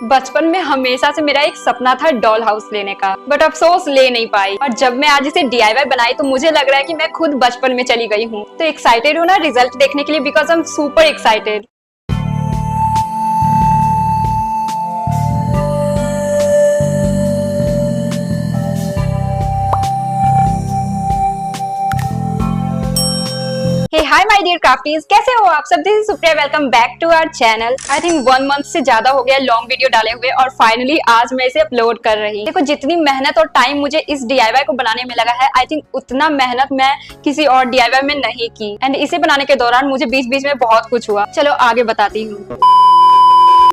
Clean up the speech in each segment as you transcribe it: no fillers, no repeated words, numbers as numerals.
बचपन में हमेशा से मेरा एक सपना था डॉल हाउस लेने का, बट अफसोस ले नहीं पाई। और जब मैं आज इसे DIY बनाई तो मुझे लग रहा है कि मैं खुद बचपन में चली गई हूँ। तो एक्साइटेड हूँ ना रिजल्ट देखने के लिए, because I am super excited. Hi my dear crafties, कैसे हो आप सब? This is Supriya, welcome back to our channel. I think 1 month से ज्यादा हो गया लॉन्ग वीडियो डाले हुए और फाइनली आज मैं इसे अपलोड कर रही हूँ। देखो, जितनी मेहनत और टाइम मुझे इस DIY को बनाने में लगा है, आई थिंक उतना मेहनत मैं किसी और DIY में नहीं की। एंड इसे बनाने के दौरान मुझे बीच बीच में बहुत कुछ हुआ। चलो आगे बताती हूँ।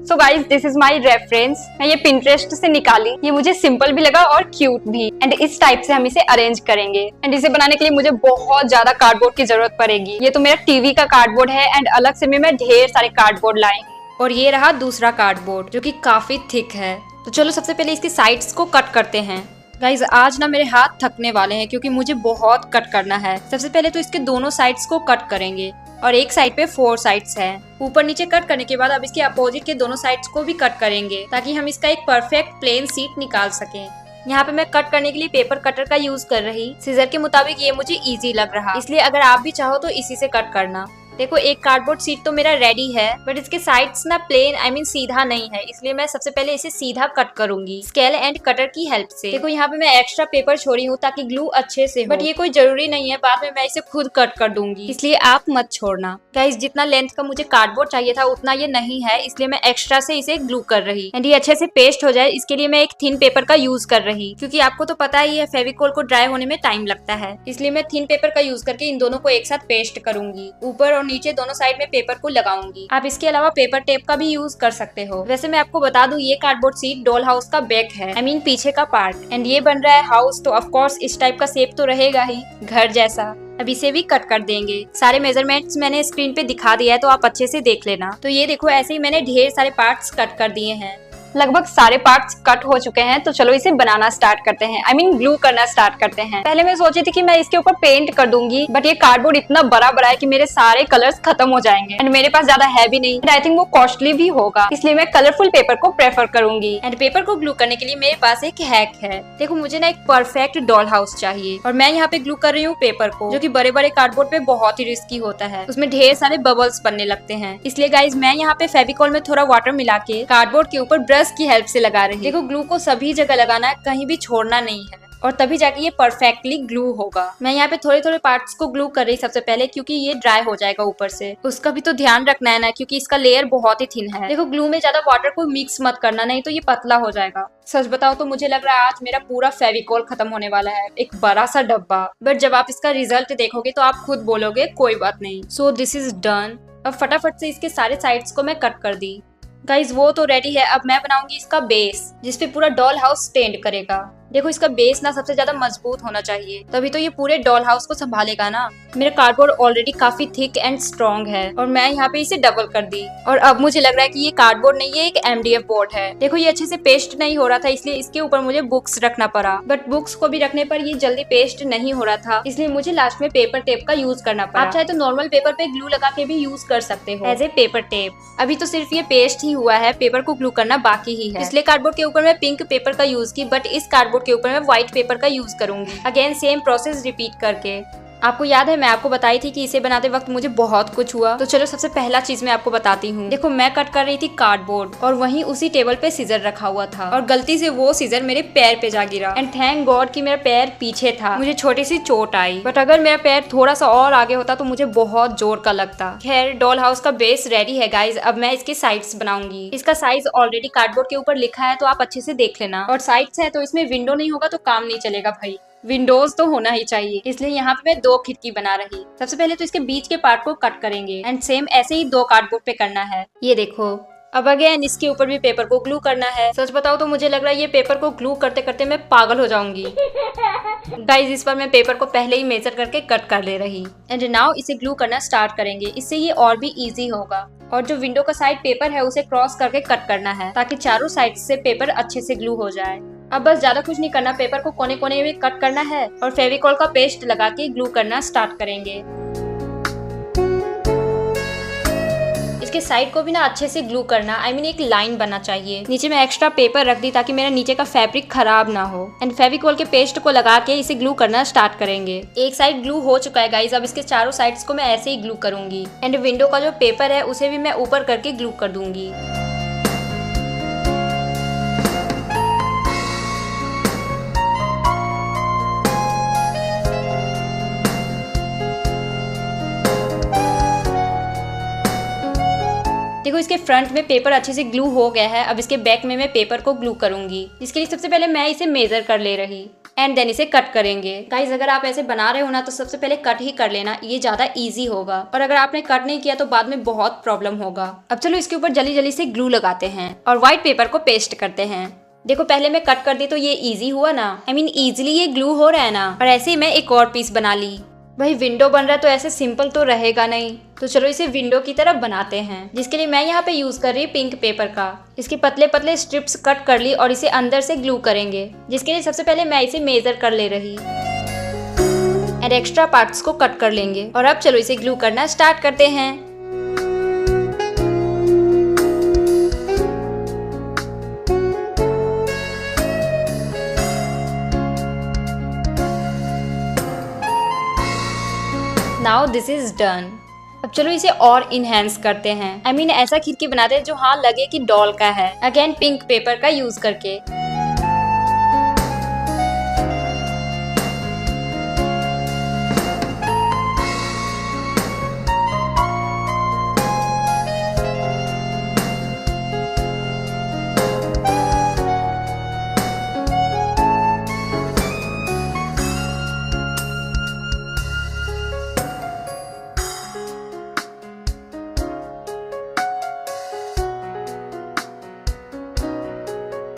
So guys, this is my reference. मैं ये पिंटरेस्ट से निकाली। ये मुझे सिंपल भी लगा और क्यूट भी। एंड इस टाइप से हम इसे अरेंज करेंगे। एंड इसे बनाने के लिए मुझे बहुत ज्यादा कार्डबोर्ड की जरूरत पड़ेगी। ये तो मेरा टीवी का कार्डबोर्ड है एंड अलग से मैं ढेर सारे कार्डबोर्ड लाई हूँ। और ये रहा दूसरा कार्डबोर्ड जो कि काफी थिक है। तो चलो सबसे पहले इसकी साइड्स को कट करते हैं। गाइज, आज ना मेरे हाथ थकने वाले हैं क्योंकि मुझे बहुत कट करना है। सबसे पहले तो इसके दोनों साइड्स को कट करेंगे और एक साइड पे 4 साइड्स हैं। ऊपर नीचे कट करने के बाद अब इसके अपोजिट के दोनों साइड्स को भी कट करेंगे ताकि हम इसका एक परफेक्ट प्लेन सीट निकाल सकें। यहाँ पे मैं कट करने के लिए पेपर कटर का यूज कर रही। सीजर के मुताबिक ये मुझे इजी लग रहा, इसलिए अगर आप भी चाहो तो इसी से कट करना। देखो, एक कार्डबोर्ड सीट तो मेरा रेडी है, बट इसके साइड्स ना प्लेन सीधा नहीं है, इसलिए मैं सबसे पहले इसे सीधा कट करूंगी स्केल एंड कटर की हेल्प से। देखो, यहाँ पे मैं एक्स्ट्रा पेपर छोड़ी हूँ ताकि ग्लू अच्छे से हो, बट ये कोई जरूरी नहीं है, बाद में मैं इसे खुद कट कर दूंगी, इसलिए आप मत छोड़ना। गाइस, जितना लेंथ का मुझे कार्डबोर्ड चाहिए था उतना ये नहीं है, इसलिए मैं एक्स्ट्रा से इसे ग्लू कर रही। एंड ये अच्छे से पेस्ट हो जाए इसके लिए मैं एक थिन पेपर का यूज कर रही, क्योंकि आपको तो पता ही है फेविकोल को ड्राई होने में टाइम लगता है, इसलिए मैं थिन पेपर का यूज करके इन दोनों को एक साथ पेस्ट करूंगी। ऊपर और नीचे दोनों साइड में पेपर को लगाऊंगी। आप इसके अलावा पेपर टेप का भी यूज कर सकते हो। वैसे मैं आपको बता दूं, ये कार्डबोर्ड सीट डॉल हाउस का बैक है, पीछे का पार्ट। एंड ये बन रहा है हाउस, तो ऑफ कोर्स इस टाइप का शेप तो रहेगा ही, घर जैसा। अब इसे भी कट कर देंगे। सारे मेजरमेंट्स मैंने स्क्रीन पे दिखा दिया है, तो आप अच्छे से देख लेना। तो ये देखो, ऐसे ही मैंने ढेर सारे पार्ट्स कट कर दिए हैं। लगभग सारे पार्ट्स कट हो चुके हैं, तो चलो इसे बनाना स्टार्ट करते हैं। ग्लू करना स्टार्ट करते हैं। पहले मैं सोची थी कि मैं इसके ऊपर पेंट कर दूंगी, बट ये कार्डबोर्ड इतना बड़ा है कि मेरे सारे कलर्स खत्म हो जाएंगे। एंड मेरे पास ज्यादा है भी नहीं, आई थिंक वो कॉस्टली भी होगा, इसलिए मैं कलरफुल पेपर को प्रेफर करूंगी। एंड पेपर को ग्लू करने के लिए मेरे पास एक हैक है। देखो, मुझे ना एक परफेक्ट डॉल हाउस चाहिए, और मैं यहाँ पे ग्लू कर रही हूँ पेपर को, जो कि बड़े बड़े कार्डबोर्ड पे बहुत ही रिस्की होता है। उसमें ढेर सारे बबल्स बनने लगते हैं, इसलिए गाइज मैं यहाँ पे फेविकोल में थोड़ा वाटर मिला के कार्डबोर्ड के ऊपर ब्रश की हेल्प से लगा रही। देखो, ग्लू को सभी जगह लगाना है, कहीं भी छोड़ना नहीं है, और तभी जाके ये परफेक्टली ग्लू होगा। मैं यहाँ पे थोड़े थोड़े पार्ट्स को ग्लू कर रही सबसे पहले, क्योंकि ये ड्राई हो जाएगा ऊपर से। उसका भी तो ध्यान रखना है ना, क्योंकि इसका लेयर बहुत ही थिन है। देखो, ग्लू में ज्यादा वाटर को मिक्स मत करना, नहीं तो ये पतला हो जाएगा। सच बताओ तो मुझे लग रहा है आज मेरा पूरा फेविकोल खत्म होने वाला है, एक बड़ा सा डब्बा। बट जब आप इसका रिजल्ट देखोगे तो आप खुद बोलोगे कोई बात नहीं। So this is done. अब फटाफट से इसके सारे साइड्स को मैं कट कर दी। गाइज, वो तो रेडी है। अब मैं बनाऊंगी इसका बेस, जिसपे पूरा डॉल हाउस स्टैंड करेगा। देखो, इसका बेस ना सबसे ज्यादा मजबूत होना चाहिए, तभी तो ये पूरे डॉल हाउस को संभालेगा ना। मेरा कार्डबोर्ड ऑलरेडी काफी थिक एंड स्ट्रॉन्ग है, और मैं यहाँ पे इसे डबल कर दी। और अब मुझे लग रहा है कि ये कार्डबोर्ड नहीं, ये एक MDF बोर्ड है। देखो, ये अच्छे से पेस्ट नहीं हो रहा था, इसलिए इसके ऊपर मुझे बुक्स रखना पड़ा, बट बुक्स को भी रखने पर ये जल्दी पेस्ट नहीं हो रहा था, इसलिए मुझे लास्ट में पेपर टेप का यूज करना पड़ा। आप चाहे तो नॉर्मल पेपर पे ग्लू लगा के भी यूज कर सकते हो एज ए पेपर टेप। अभी तो सिर्फ ये पेस्ट ही हुआ है, पेपर को ग्लू करना बाकी ही है। पिछले कार्डबोर्ड के ऊपर मैं पिंक पेपर का यूज की, बट इस कार्डबोर्ड के ऊपर मैं व्हाइट पेपर का यूज करूंगी। अगेन सेम प्रोसेस रिपीट करके। आपको याद है मैं आपको बताई थी कि इसे बनाते वक्त मुझे बहुत कुछ हुआ। तो चलो सबसे पहला चीज मैं आपको बताती हूँ। देखो, मैं कट कर रही थी कार्डबोर्ड, और वहीं उसी टेबल पे सीजर रखा हुआ था, और गलती से वो सीजर मेरे पैर पे जा गिरा। एंड थैंक गॉड कि मेरा पैर पीछे था, मुझे छोटी सी चोट आई। बट अगर मेरा पैर थोड़ा सा और आगे होता तो मुझे बहुत जोर का लगता। खैर, डॉल हाउस का बेस रेडी है गाइज। अब मैं इसके साइड्स बनाऊंगी। इसका साइज ऑलरेडी कार्डबोर्ड के ऊपर लिखा है, तो आप अच्छे से देख लेना। और साइड्स है तो इसमें विंडो नहीं होगा तो काम नहीं चलेगा भाई, विंडोज तो होना ही चाहिए, इसलिए यहाँ पे मैं 2 खिड़की बना रही। सबसे पहले तो इसके बीच के पार्ट को कट करेंगे, एंड सेम ऐसे ही 2 कार्डबोर्ड पे करना है। ये देखो, अब अगेन इसके ऊपर भी पेपर को ग्लू करना है। सच बताओ तो मुझे लग रहा है ये पेपर को ग्लू करते करते मैं पागल हो जाऊंगी। गाइज, इस पर मैं पेपर को पहले ही मेजर करके कट कर ले रही। एंड नाउ इसे ग्लू करना स्टार्ट करेंगे, इससे ये और भी इजी होगा। और जो विंडो का साइड पेपर है उसे क्रॉस करके कट करना है, ताकि चारों साइड से पेपर अच्छे से ग्लू हो जाए। अब बस ज्यादा कुछ नहीं करना, पेपर को कोने कोने में कट करना है और फेविकोल का पेस्ट लगा के ग्लू करना स्टार्ट करेंगे। इसके साइड को भी ना अच्छे से ग्लू करना, आई मीन एक लाइन बनना चाहिए। नीचे मैं एक्स्ट्रा पेपर रख दी ताकि मेरा नीचे का फैब्रिक खराब ना हो। एंड फेविकोल के पेस्ट को लगा के इसे ग्लू करना स्टार्ट करेंगे। एक साइड ग्लू हो चुका है गाइज, अब इसके चारों साइड्स को मैं ऐसे ही ग्लू करूंगी। एंड विंडो का जो पेपर है उसे भी मैं ऊपर करके ग्लू कर दूंगी। देखो इसके फ्रंट में पेपर अच्छे से ग्लू हो गया है। अब इसके बैक में मैं पेपर को ग्लू करूंगी। इसके लिए सबसे पहले मैं इसे मेजर कर ले रही एंड देन इसे कट करेंगे। गाइज अगर आप ऐसे बना रहे हो ना तो सबसे पहले कट ही कर लेना, ये ज्यादा इजी होगा। और अगर आपने कट नहीं किया तो बाद में बहुत प्रॉब्लम होगा। अब चलो इसके ऊपर जल्दी जल्दी से ग्लू लगाते हैं और व्हाइट पेपर को पेस्ट करते हैं। देखो पहले मैं कट कर दी तो ये इजी हुआ ना, आई मीन इजीली ये ग्लू हो रहा है ना। और ऐसे ही मैं एक और पीस बना ली। भाई विंडो बन रहा है तो ऐसे सिंपल तो रहेगा नहीं, तो चलो इसे विंडो की तरफ बनाते हैं। जिसके लिए मैं यहाँ पे यूज कर रही हूँ पिंक पेपर का। इसके पतले पतले स्ट्रिप्स कट कर ली और इसे अंदर से ग्लू करेंगे। जिसके लिए सबसे पहले मैं इसे मेजर कर ले रही एंड एक्स्ट्रा पार्ट्स को कट कर लेंगे। और अब चलो इसे ग्लू करना स्टार्ट करते हैं। Now this is done. अब चलो इसे और इनहेंस करते हैं, आई मीन ऐसा खिड़की बनाते हैं जो हाँ लगे कि डॉल का है। अगेन पिंक पेपर का यूज करके।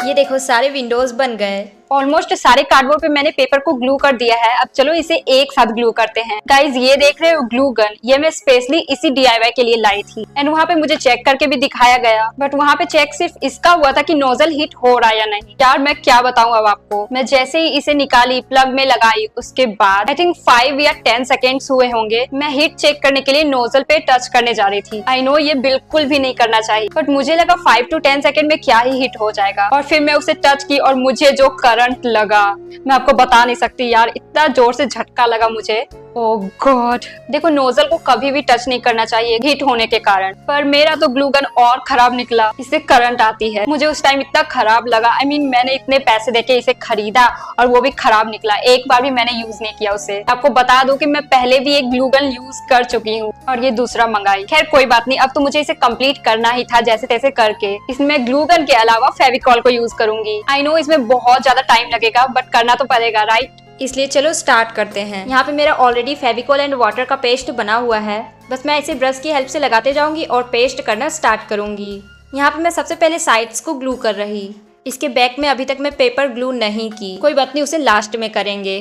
ये देखो सारे विंडोज बन गए। ऑलमोस्ट सारे कार्डबोर्ड पे मैंने पेपर को ग्लू कर दिया है। अब चलो इसे एक साथ ग्लू करते हैं। गाइज ये देख रहे हो ग्लू गन, ये मैं स्पेशली इसी DIY के लिए लाई थी। एंड वहाँ पे मुझे चेक करके भी दिखाया गया, बट वहाँ पे चेक सिर्फ इसका हुआ था कि नोजल हिट हो रहा है या नहीं। यार मैं क्या बताऊं अब आपको। मैं जैसे ही इसे निकाली, प्लग में लगाई, उसके बाद आई थिंक 5 या 10 सेकेंड्स हुए होंगे, मैं हिट चेक करने के लिए नोजल पे टच करने जा रही थी। आई नो ये बिल्कुल भी नहीं करना चाहिए, बट मुझे लगा 5 to 10 सेकेंड में क्या ही हिट हो जाएगा। और फिर मैं उसे टच की और मुझे जो करंट लगा मैं आपको बता नहीं सकती यार, इतना जोर से झटका लगा मुझे। ओह गॉड। देखो नोजल को कभी भी टच नहीं करना चाहिए हीट होने के कारण, पर मेरा तो ग्लू गन और खराब निकला, इससे करंट आती है। मुझे उस टाइम इतना खराब लगा, आई मीन मैंने इतने पैसे देके इसे खरीदा और वो भी खराब निकला। एक बार भी मैंने यूज नहीं किया उसे। आपको बता दूं कि मैं पहले भी एक ग्लू गन यूज कर चुकी हूँ और ये दूसरा मंगाई। खैर कोई बात नहीं, अब तो मुझे इसे कंप्लीट करना ही था जैसे तैसे करके। इसमें ग्लू गन के अलावा फेविकॉल को यूज करूंगी। आई नो इसमें बहुत ज्यादा टाइम लगेगा, बट करना तो पड़ेगा राइट। इसलिए चलो स्टार्ट करते हैं। यहाँ पे मेरा ऑलरेडी फेविकॉल एंड वाटर का पेस्ट बना हुआ है। बस मैं इसे ब्रश की हेल्प से लगाते जाऊंगी और पेस्ट करना स्टार्ट करूंगी। यहाँ पे मैं सबसे पहले साइड्स को ग्लू कर रही। इसके बैक में अभी तक मैं पेपर ग्लू नहीं की, कोई बात नहीं उसे लास्ट में करेंगे।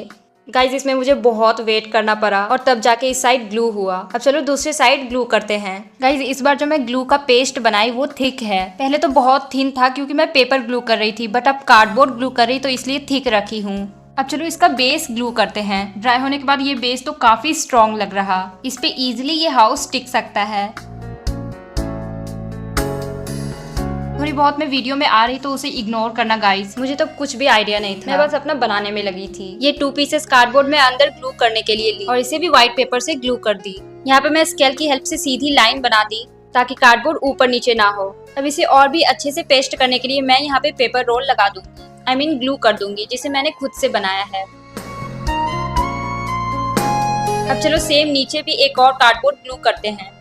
गाइज इसमें मुझे बहुत वेट करना पड़ा और तब जाके इस साइड ग्लू हुआ। अब चलो दूसरे साइड ग्लू करते हैं। गाइज इस बार जो मैं ग्लू का पेस्ट बनाई वो थिक है। पहले तो बहुत थिन था क्योंकि मैं पेपर ग्लू कर रही थी, बट अब कार्डबोर्ड ग्लू कर रही तो इसलिए थिक रखी हूँ। अब चलो इसका बेस ग्लू करते हैं। ड्राई होने के बाद ये बेस तो काफी स्ट्रॉन्ग लग रहा, इस पे इजिली ये हाउस टिक सकता है। थोड़ी बहुत मैं वीडियो में आ रही तो उसे इग्नोर करना गाइस, मुझे तो कुछ भी आइडिया नहीं था, मैं बस अपना बनाने में लगी थी। ये 2 पीसेस कार्डबोर्ड में अंदर ग्लू करने के लिए ली और इसे भी व्हाइट पेपर से ग्लू कर दी। यहाँ पे मैं स्केल की हेल्प से सीधी लाइन बना दी ताकि कार्डबोर्ड ऊपर नीचे ना हो। अब इसे और भी अच्छे से पेस्ट करने के लिए मैं यहाँ पे पेपर रोल लगा दूंगी, आई मीन ग्लू कर दूंगी, जिसे मैंने खुद से बनाया है। अब चलो सेम नीचे भी एक और कार्डबोर्ड ग्लू करते हैं।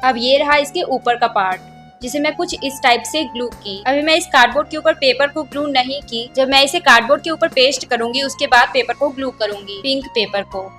अब ये रहा इसके ऊपर का पार्ट, जिसे मैं कुछ इस टाइप से ग्लू की। अभी मैं इस कार्डबोर्ड के ऊपर पेपर को ग्लू नहीं की, जब मैं इसे कार्डबोर्ड के ऊपर पेस्ट करूंगी उसके बाद पेपर को ग्लू करूंगी, पिंक पेपर को।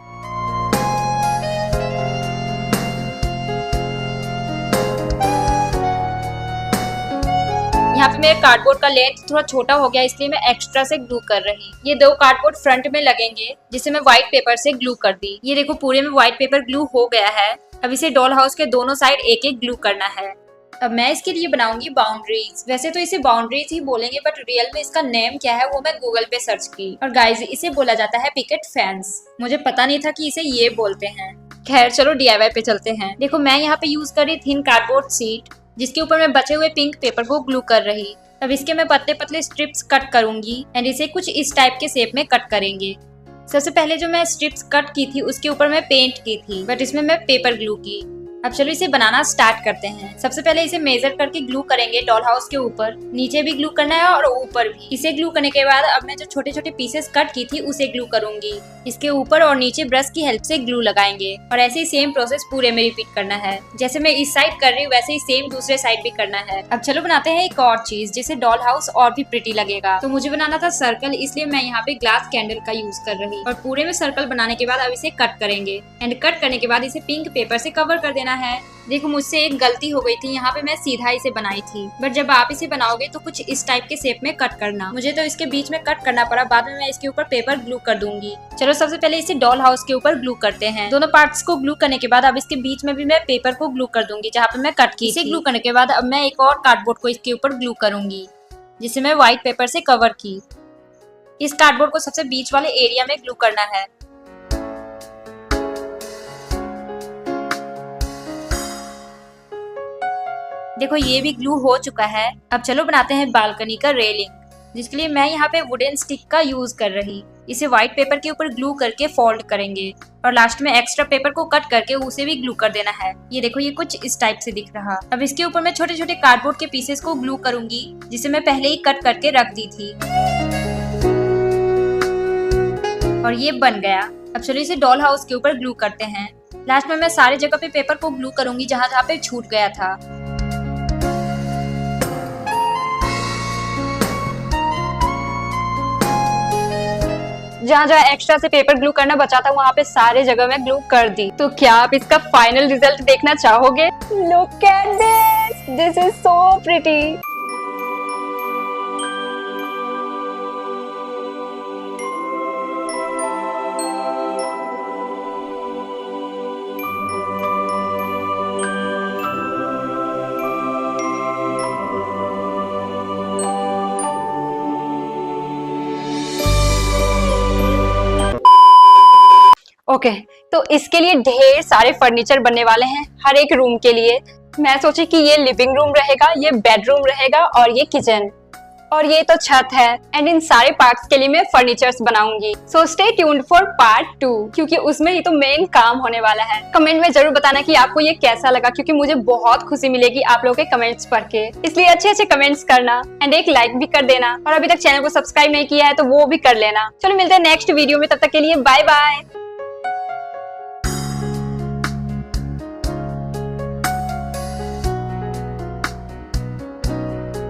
यहाँ पे मेरे कार्डबोर्ड का लेंथ थोड़ा छोटा हो गया, इसलिए मैं एक्स्ट्रा से ग्लू कर रही। ये 2 कार्डबोर्ड फ्रंट में लगेंगे, जिसे मैं व्हाइट पेपर से ग्लू कर दी। ये देखो पूरे में व्हाइट पेपर ग्लू हो गया है। अब इसे डॉल हाउस के दोनों साइड एक एक ग्लू करना है। अब मैं इसके लिए बनाऊंगी बाउंड्रीज। वैसे तो इसे बाउंड्रीज ही बोलेंगे, बट रियल में इसका नेम क्या है वो मैं गूगल पे सर्च की, और गाइज इसे बोला जाता है पिकेट फेंस। मुझे पता नहीं था कि इसे ये बोलते हैं। खैर चलो DIY पे चलते हैं। देखो मैं यहाँ पे यूज कर रही थिन कार्डबोर्ड शीट, जिसके ऊपर मैं बचे हुए पिंक पेपर को ग्लू कर रही। अब इसके मैं पतले पतले स्ट्रिप्स कट करूंगी एंड इसे कुछ इस टाइप के शेप में कट करेंगे। सबसे पहले जो मैं स्ट्रिप्स कट की थी उसके ऊपर मैं पेंट की थी, बट इसमें मैं पेपर ग्लू की। अब चलो इसे बनाना स्टार्ट करते हैं। सबसे पहले इसे मेजर करके ग्लू करेंगे डॉल हाउस के ऊपर, नीचे भी ग्लू करना है और ऊपर भी। इसे ग्लू करने के बाद अब मैं जो छोटे छोटे पीसेस कट की थी उसे ग्लू करूंगी। इसके ऊपर और नीचे ब्रश की हेल्प से ग्लू लगाएंगे और ऐसे ही सेम प्रोसेस पूरे में रिपीट करना है। जैसे मैं इस साइड कर रही हूँ वैसे ही सेम दूसरे साइड भी करना है। अब चलो बनाते हैं एक और चीज जिससे डॉल हाउस और भी प्रिटी लगेगा। तो मुझे बनाना था सर्कल, इसलिए मैं यहाँ पे ग्लास कैंडल का यूज कर रही और पूरे में सर्कल बनाने के बाद अब इसे कट करेंगे एंड कट करने के बाद इसे पिंक पेपर से कवर कर देना है। देखो मुझसे एक गलती हो गई थी, यहाँ पे मैं सीधा इसे बनाई थी, बट जब आप इसे बनाओगे तो कुछ इस टाइप के शेप में कट करना। मुझे तो इसके बीच में कट करना पड़ा, बाद में मैं इसके ऊपर पेपर ग्लू कर दूंगी। चलो सबसे पहले इसे डॉल हाउस के ऊपर ग्लू करते हैं। दोनों पार्ट्स को ग्लू करने के बाद अब इसके बीच में भी मैं पेपर को ग्लू कर दूंगी जहाँ पे मैं कट की। इसे ग्लू करने के बाद अब मैं एक और कार्डबोर्ड को इसके ऊपर ग्लू करूंगी, जिसे मैं व्हाइट पेपर से कवर की। इस कार्डबोर्ड को सबसे बीच वाले एरिया में ग्लू करना है। देखो ये भी ग्लू हो चुका है। अब चलो बनाते हैं बालकनी का रेलिंग, जिसके लिए मैं यहाँ पे वुडन स्टिक का यूज कर रही। इसे व्हाइट पेपर के ऊपर ग्लू करके फोल्ड करेंगे और लास्ट में एक्स्ट्रा पेपर को कट करके उसे भी ग्लू कर देना है। ये देखो ये कुछ इस टाइप से दिख रहा। अब इसके ऊपर मैं छोटे छोटे कार्डबोर्ड के पीसेस को ग्लू करूंगी, जिसे मैं पहले ही कट करके रख दी थी और ये बन गया। अब चलो इसे डॉल हाउस के ऊपर ग्लू करते हैं। लास्ट में मैं सारे जगह पे पेपर को ग्लू करूंगी जहाँ जहाँ पे छूट गया था। जहाँ जहाँ एक्स्ट्रा से पेपर ग्लू करना बचा था वहाँ पे सारे जगह में ग्लू कर दी। तो क्या आप इसका फाइनल रिजल्ट देखना चाहोगे? Look at this is so pretty. Okay, तो इसके लिए ढेर सारे फर्नीचर बनने वाले हैं हर एक रूम के लिए। मैं सोची कि ये लिविंग रूम रहेगा, ये बेडरूम रहेगा और ये किचन और ये तो छत है एंड इन सारे पार्ट्स के लिए मैं फर्नीचर्स बनाऊंगी। So stay tuned for part 2, क्योंकि उसमें ही तो मेन काम होने वाला है। कमेंट में जरूर बताना कि आपको ये कैसा लगा, क्योंकि मुझे बहुत खुशी मिलेगी आप लोगों के कमेंट्स पढ़ के। इसलिए अच्छे अच्छे कमेंट्स करना एंड एक लाइक भी कर देना और अभी तक चैनल को सब्सक्राइब नहीं किया है तो वो भी कर लेना। चलो मिलते हैं नेक्स्ट वीडियो में, तब तक के लिए बाय बाय।